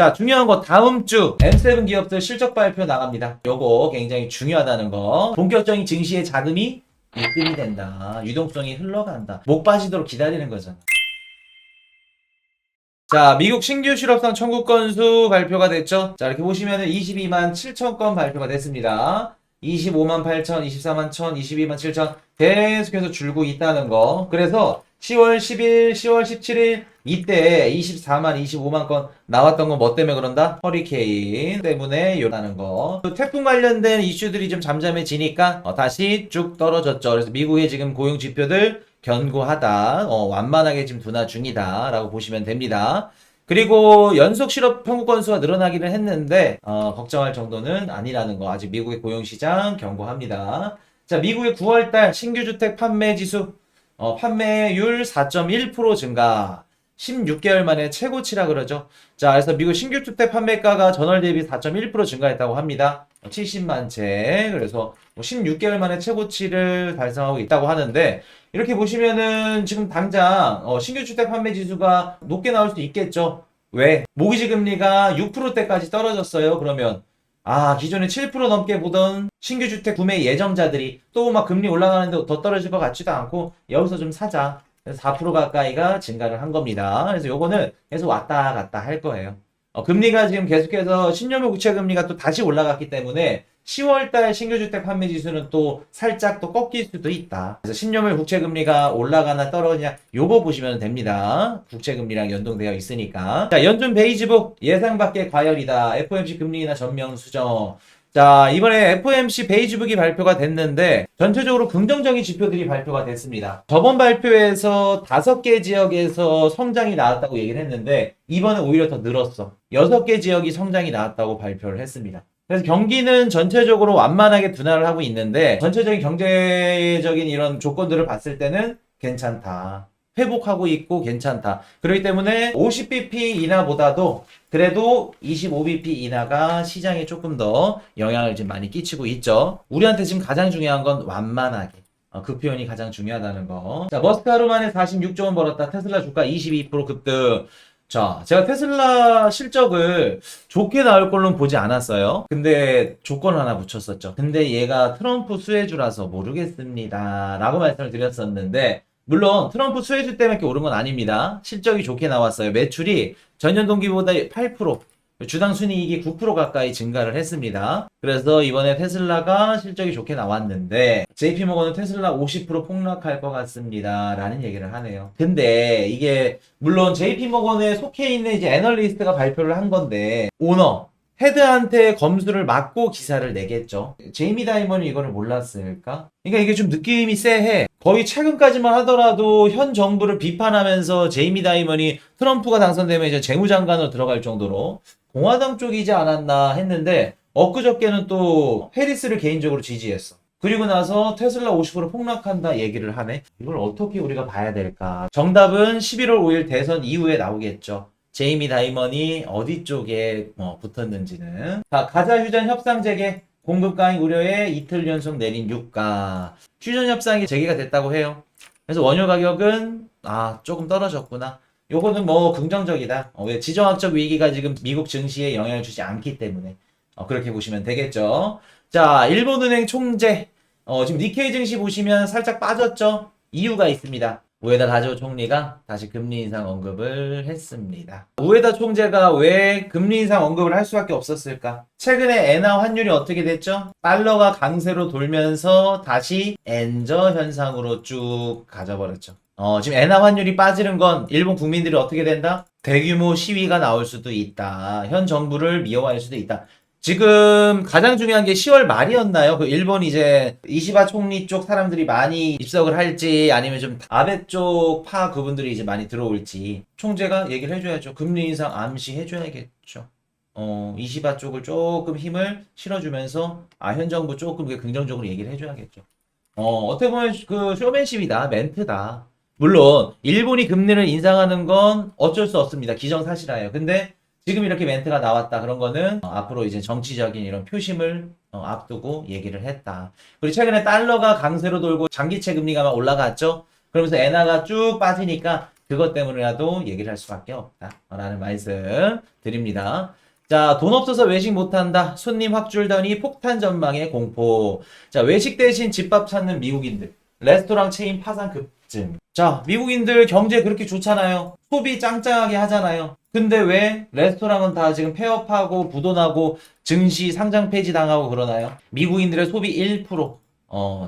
자, 중요한 거 다음 주 M7 기업들 실적 발표 나갑니다. 요거 굉장히 중요하다는 거. 본격적인 증시의 자금이 입금이 된다. 유동성이 흘러간다. 목 빠지도록 기다리는 거잖아. 자, 미국 신규 실업상 청구 건수 발표가 됐죠. 자, 이렇게 보시면은 22만 7천 건 발표가 됐습니다. 25만 8천, 24만 1천, 22만 7천 계속해서 줄고 있다는 거. 그래서 10월 10일, 10월 17일 이때 24만, 25만 건 나왔던 건 뭐 때문에 그런다? 허리케인 때문에 요라는 거. 태풍 관련된 이슈들이 좀 잠잠해지니까 다시 쭉 떨어졌죠. 그래서 미국의 지금 고용 지표들 견고하다, 완만하게 지금 둔화 중이다 라고 보시면 됩니다. 그리고 연속 실업 평균 건수가 늘어나기는 했는데 걱정할 정도는 아니라는 거. 아직 미국의 고용시장 견고합니다. 자, 미국의 9월달 신규주택 판매 지수 판매율 4.1% 증가. 16개월 만에 최고치라 그러죠. 자, 그래서 미국 신규주택 판매가가 전월 대비 4.1% 증가했다고 합니다. 70만 채. 그래서 16개월 만에 최고치를 달성하고 있다고 하는데, 이렇게 보시면은 지금 당장 신규주택 판매 지수가 높게 나올 수도 있겠죠. 왜? 모기지 금리가 6%대까지 떨어졌어요. 그러면 기존에 7% 넘게 보던 신규주택 구매 예정자들이 또 막 금리 올라가는데 더 떨어질 것 같지도 않고 여기서 좀 사자. 그래서 4% 가까이가 증가를 한 겁니다. 그래서 요거는 계속 왔다 갔다 할 거예요. 금리가 지금 계속해서 10년물 국채 금리가 또 다시 올라갔기 때문에 10월달 신규주택 판매 지수는 또 살짝 또 꺾일 수도 있다. 그래서 10년물 국채 금리가 올라가나 떨어지냐 요거 보시면 됩니다. 국채 금리랑 연동되어 있으니까. 자, 연준 베이지북 예상 밖의 과열이다. FOMC 금리 인하 전면 수정. 자, 이번에 FOMC 베이지북이 발표가 됐는데 전체적으로 긍정적인 지표들이 발표가 됐습니다. 저번 발표에서 5개 지역에서 성장이 나왔다고 얘기를 했는데 이번에 오히려 더 늘었어. 6개 지역이 성장이 나왔다고 발표를 했습니다. 그래서 경기는 전체적으로 완만하게 둔화를 하고 있는데 전체적인 경제적인 이런 조건들을 봤을 때는 괜찮다. 회복하고 있고 괜찮다. 그렇기 때문에 50bp 인하보다도 그래도 25bp 인하가 시장에 조금 더 영향을 좀 많이 끼치고 있죠. 우리한테 지금 가장 중요한 건 완만하게. 그 표현이 가장 중요하다는 거. 자, 머스크 하루 만에 46조 원 벌었다. 테슬라 주가 22% 급등. 자, 제가 테슬라 실적을 좋게 나올 걸로는 보지 않았어요. 근데 조건 하나 붙였었죠. 근데 얘가 트럼프 수혜주라서 모르겠습니다. 라고 말씀을 드렸었는데, 물론 트럼프 수혜주 때문에 이렇게 오른 건 아닙니다. 실적이 좋게 나왔어요. 매출이 전년 동기보다 8%, 주당 순이익이 9% 가까이 증가를 했습니다. 그래서 이번에 테슬라가 실적이 좋게 나왔는데 JP모건은 테슬라 50% 폭락할 것 같습니다 라는 얘기를 하네요. 근데 이게 물론 JP모건에 속해 있는 이제 애널리스트가 발표를 한 건데 오너 헤드한테 검수를 맡고 기사를 내겠죠. 제이미 다이먼이 이거를 몰랐을까? 그러니까 이게 좀 느낌이 쎄해. 거의 최근까지만 하더라도 현 정부를 비판하면서 제이미 다이먼이 트럼프가 당선되면 이제 재무장관으로 들어갈 정도로 공화당 쪽이지 않았나 했는데 엊그저께는 또 해리스를 개인적으로 지지했어. 그리고 나서 테슬라 50% 폭락한다 얘기를 하네. 이걸 어떻게 우리가 봐야 될까? 정답은 11월 5일 대선 이후에 나오겠죠. 제이미 다이먼이 어디 쪽에 붙었는지는. 자, 가자 휴전 협상 재개 공급 강행 우려에 이틀 연속 내린 유가. 휴전 협상이 재개가 됐다고 해요. 그래서 원유 가격은 조금 떨어졌구나. 요거는 뭐 긍정적이다. 왜 지정학적 위기가 지금 미국 증시에 영향을 주지 않기 때문에 그렇게 보시면 되겠죠. 자, 일본은행 총재 지금 니케이 증시 보시면 살짝 빠졌죠. 이유가 있습니다. 우에다 다조 총리가 다시 금리 인상 언급을 했습니다. 우에다 총재가 왜 금리 인상 언급을 할 수밖에 없었을까? 최근에 엔화 환율이 어떻게 됐죠? 달러가 강세로 돌면서 다시 엔저 현상으로 쭉 가져버렸죠. 지금 엔화 환율이 빠지는 건 일본 국민들이 어떻게 된다? 대규모 시위가 나올 수도 있다. 현 정부를 미워할 수도 있다. 지금 가장 중요한 게 10월 말이었나요? 그 일본 이제 이시바 총리 쪽 사람들이 많이 입석을 할지 아니면 좀 아베 쪽 파 그분들이 이제 많이 들어올지 총재가 얘기를 해줘야죠. 금리 인상 암시해줘야겠죠. 이시바 쪽을 조금 힘을 실어주면서 현 정부 조금 긍정적으로 얘기를 해줘야겠죠. 어떻게 보면 그 쇼맨십이다. 멘트다. 물론 일본이 금리를 인상하는 건 어쩔 수 없습니다. 기정사실이에요. 근데 지금 이렇게 멘트가 나왔다. 그런 거는 앞으로 이제 정치적인 이런 표심을 앞두고 얘기를 했다. 그리고 최근에 달러가 강세로 돌고 장기채 금리가 막 올라갔죠. 그러면서 엔화가 쭉 빠지니까 그것 때문이라도 얘기를 할 수밖에 없다라는 말씀 드립니다. 자, 돈 없어서 외식 못한다. 손님 확줄더니 폭탄 전망의 공포. 자, 외식 대신 집밥 찾는 미국인들. 레스토랑 체인 파산 급증. 자, 미국인들 경제 그렇게 좋잖아요. 소비 짱짱하게 하잖아요. 근데 왜 레스토랑은 다 지금 폐업하고 부도나고 증시 상장 폐지 당하고 그러나요? 미국인들의 소비 1%,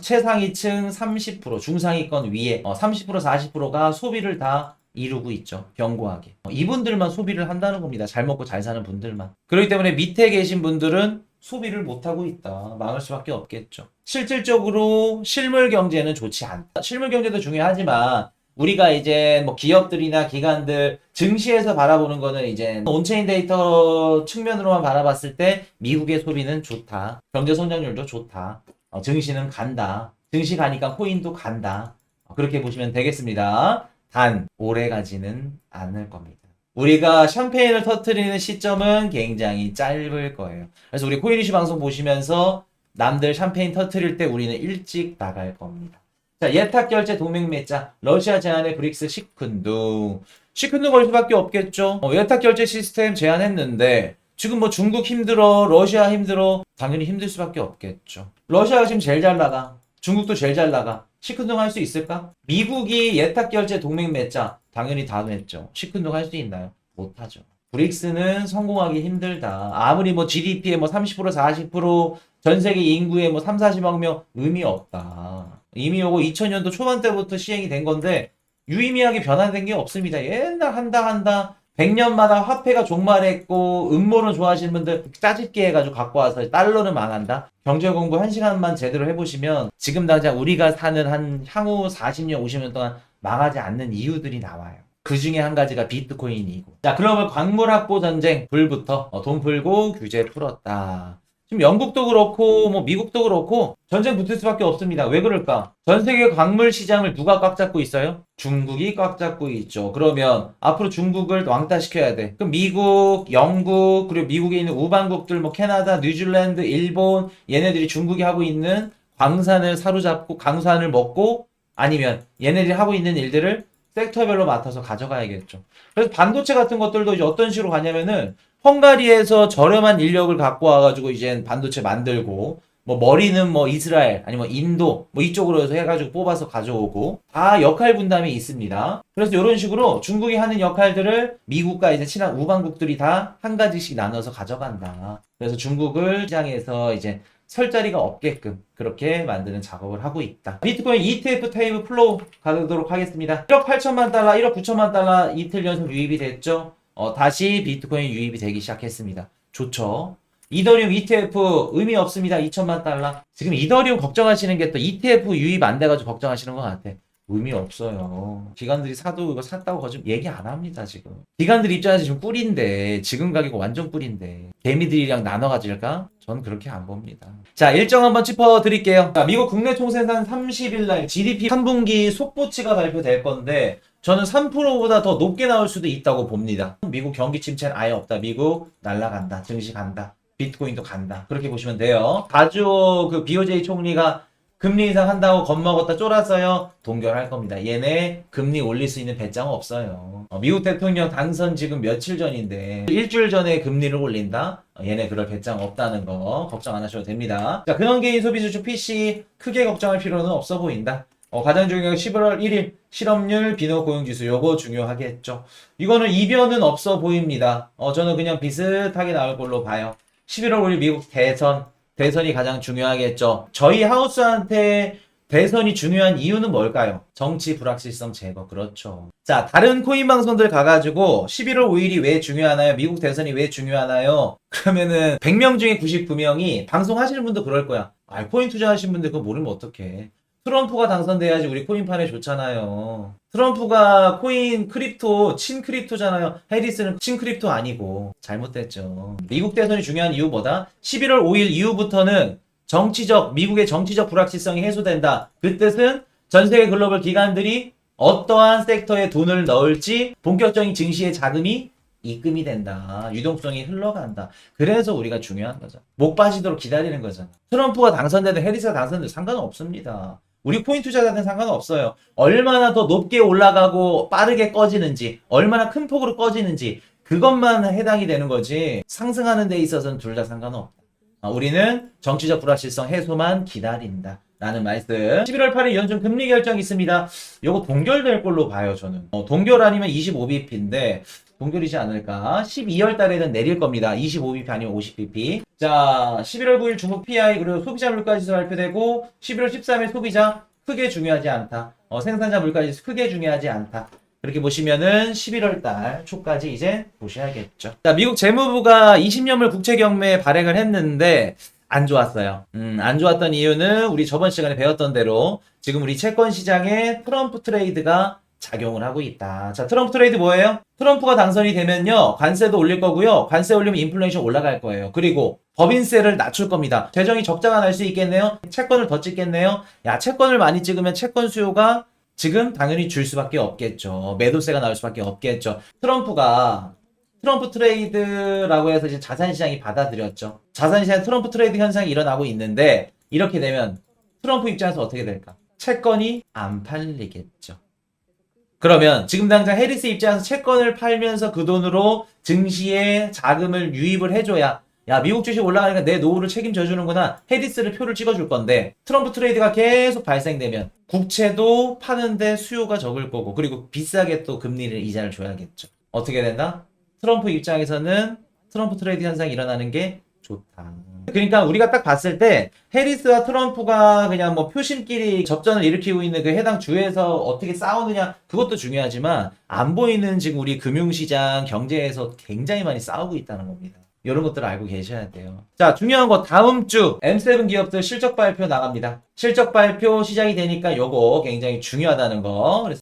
최상위층 30%, 중상위권 위에 30% 40%가 소비를 다 이루고 있죠. 견고하게. 이분들만 소비를 한다는 겁니다. 잘 먹고 잘 사는 분들만. 그렇기 때문에 밑에 계신 분들은 소비를 못하고 있다. 망할 수밖에 없겠죠. 실질적으로 실물 경제는 좋지 않다. 실물 경제도 중요하지만 우리가 이제 뭐 기업들이나 기관들 증시에서 바라보는 거는 이제 온체인 데이터 측면으로만 바라봤을 때 미국의 소비는 좋다. 경제 성장률도 좋다. 증시는 간다. 증시 가니까 코인도 간다. 그렇게 보시면 되겠습니다. 단 오래 가지는 않을 겁니다. 우리가 샴페인을 터뜨리는 시점은 굉장히 짧을 거예요. 그래서 우리 코인이슈 방송 보시면서 남들 샴페인 터뜨릴 때 우리는 일찍 나갈 겁니다. 자, 예탁결제 동맹매자 러시아 제한의 브릭스 시큰둥 걸 수밖에 없겠죠. 예탁결제 시스템 제한했는데 지금 뭐 중국 힘들어, 러시아 힘들어, 당연히 힘들 수밖에 없겠죠. 러시아가 지금 제일 잘 나가, 중국도 제일 잘 나가. 시큰둥 할 수 있을까? 미국이 예탁결제 동맹 맺자. 당연히 다 맺죠. 시큰둥 할 수 있나요? 못하죠. 브릭스는 성공하기 힘들다. 아무리 뭐 GDP의 뭐 30%, 40%, 전 세계 인구의 뭐 3, 40억 명 의미 없다. 이미 요거 2000년도 초반 때부터 시행이 된 건데 유의미하게 변화된 게 없습니다. 옛날 한다 100년마다 화폐가 종말했고 음모론 좋아하시는 분들 짜집기 해가지고 갖고 와서 달러는 망한다. 경제 공부 1시간만 제대로 해보시면 지금 당장 우리가 사는 한 향후 40년 50년 동안 망하지 않는 이유들이 나와요. 그 중에 한 가지가 비트코인이고. 자, 글로벌 광물 확보 전쟁 불부터 돈 풀고 규제 풀었다. 지금 영국도 그렇고 뭐 미국도 그렇고 전쟁 붙을 수밖에 없습니다. 왜 그럴까? 전 세계 광물 시장을 누가 꽉 잡고 있어요? 중국이 꽉 잡고 있죠. 그러면 앞으로 중국을 왕따시켜야 돼. 그럼 미국, 영국, 그리고 미국에 있는 우방국들 뭐 캐나다, 뉴질랜드, 일본 얘네들이 중국이 하고 있는 광산을 사로잡고 광산을 먹고 아니면 얘네들이 하고 있는 일들을 섹터별로 맡아서 가져가야겠죠. 그래서 반도체 같은 것들도 이제 어떤 식으로 가냐면은 헝가리에서 저렴한 인력을 갖고 와가지고 이제 반도체 만들고 뭐 머리는 뭐 이스라엘 아니면 인도 뭐 이쪽으로 해서 해가지고 뽑아서 가져오고 다 역할 분담이 있습니다. 그래서 이런 식으로 중국이 하는 역할들을 미국과 이제 친한 우방국들이 다 한 가지씩 나눠서 가져간다. 그래서 중국을 시장에서 이제 설 자리가 없게끔 그렇게 만드는 작업을 하고 있다. 비트코인 ETF 테이블 플로우 가도록 하겠습니다. 1억 8천만 달러, 1억 9천만 달러 이틀 연속 유입이 됐죠. 다시 비트코인 유입이 되기 시작했습니다. 좋죠. 이더리움 ETF 의미 없습니다. 2천만 달러. 지금 이더리움 걱정하시는 게 또 ETF 유입 안 돼가지고 걱정하시는 것 같아. 의미 없어요. 기관들이 사도 이거 샀다고 거짓 얘기 안 합니다, 지금. 기관들 입장에서 지금 꿀인데, 지금 가격 완전 꿀인데, 개미들이랑 나눠 가질까? 전 그렇게 안 봅니다. 자, 일정 한번 짚어드릴게요. 자, 미국 국내 총생산 30일날 GDP 3분기 속보치가 발표될 건데, 저는 3%보다 더 높게 나올 수도 있다고 봅니다. 미국 경기 침체는 아예 없다. 미국 날라간다. 증시 간다. 비트코인도 간다. 그렇게 보시면 돼요. 가주오 그 BOJ 총리가 금리 인상 한다고 겁먹었다 쫄았어요. 동결할 겁니다. 얘네 금리 올릴 수 있는 배짱 없어요. 미국 대통령 당선 지금 며칠 전인데 일주일 전에 금리를 올린다? 얘네 그럴 배짱 없다는 거 걱정 안 하셔도 됩니다. 자, 근원개인 소비지수 PC 크게 걱정할 필요는 없어 보인다. 가장 중요한 11월 1일 실업률 비노고용지수 요거 중요하겠죠. 이거는 이변은 없어 보입니다. 저는 그냥 비슷하게 나올 걸로 봐요. 11월 5일 미국 대선이 가장 중요하겠죠. 저희 하우스한테 대선이 중요한 이유는 뭘까요? 정치 불확실성 제거. 그렇죠. 자, 다른 코인 방송들 가가지고 11월 5일이 왜 중요하나요? 미국 대선이 왜 중요하나요? 그러면은 100명 중에 99명이 방송하시는 분도 그럴 거야. 코인 투자하시는 분들 그거 모르면 어떡해. 트럼프가 당선돼야지 우리 코인판에 좋잖아요. 트럼프가 코인 크립토 친크립토잖아요. 해리스는 친크립토 아니고 잘못됐죠. 미국 대선이 중요한 이유 뭐다? 11월 5일 이후부터는 미국의 정치적 불확실성이 해소된다. 그 뜻은 전 세계 글로벌 기관들이 어떠한 섹터에 돈을 넣을지 본격적인 증시의 자금이 입금이 된다. 유동성이 흘러간다. 그래서 우리가 중요한 거죠. 목 빠지도록 기다리는 거잖아. 트럼프가 당선되든 해리스가 당선되든 상관없습니다. 우리 코인 투자자들은 상관없어요. 얼마나 더 높게 올라가고 빠르게 꺼지는지, 얼마나 큰 폭으로 꺼지는지 그것만 해당이 되는 거지 상승하는 데 있어서는 둘 다 상관없다. 우리는 정치적 불확실성 해소만 기다린다. 라는 말씀. 11월 8일 연준 금리 결정이 있습니다. 요거 동결될 걸로 봐요, 저는. 동결 아니면 25bp인데, 동결이지 않을까? 12월 달에는 내릴 겁니다. 25bp 아니면 50bp. 자, 11월 9일 중국 PI 그리고 소비자 물가지수 발표되고, 11월 13일 소비자 크게 중요하지 않다. 생산자 물가지수 크게 중요하지 않다. 그렇게 보시면은 11월 달 초까지 이제 보셔야겠죠. 자, 미국 재무부가 20년물 국채 경매 발행을 했는데, 안 좋았어요. 안 좋았던 이유는 우리 저번 시간에 배웠던 대로 지금 우리 채권 시장에 트럼프 트레이드가 작용을 하고 있다. 자, 트럼프 트레이드 뭐예요? 트럼프가 당선이 되면요, 관세도 올릴 거고요. 관세 올리면 인플레이션 올라갈 거예요. 그리고 법인세를 낮출 겁니다. 재정이 적자가 날 수 있겠네요. 채권을 더 찍겠네요. 야, 채권을 많이 찍으면 채권 수요가 지금 당연히 줄 수밖에 없겠죠. 매도세가 나올 수밖에 없겠죠. 트럼프 트레이드라고 해서 이제 자산시장이 받아들였죠. 자산시장에 트럼프 트레이드 현상이 일어나고 있는데, 이렇게 되면 트럼프 입장에서 어떻게 될까? 채권이 안 팔리겠죠. 그러면 지금 당장 해리스 입장에서 채권을 팔면서 그 돈으로 증시에 자금을 유입을 해줘야, 야, 미국 주식 올라가니까 내 노후를 책임져 주는구나. 해리스를 표를 찍어줄 건데, 트럼프 트레이드가 계속 발생되면 국채도 파는데 수요가 적을 거고, 그리고 비싸게 또 금리를 이자를 줘야겠죠. 어떻게 된다? 트럼프 입장에서는 트럼프 트레이드 현상이 일어나는 게 좋다. 그러니까 우리가 딱 봤을 때 해리스와 트럼프가 그냥 뭐 표심끼리 접전을 일으키고 있는 그 해당 주에서 어떻게 싸우느냐, 그것도 중요하지만 안 보이는 지금 우리 금융시장 경제에서 굉장히 많이 싸우고 있다는 겁니다. 이런 것들을 알고 계셔야 돼요. 자, 중요한 거 다음 주 M7 기업들 실적 발표 나갑니다. 실적 발표 시작이 되니까 요거 굉장히 중요하다는 거. 그래서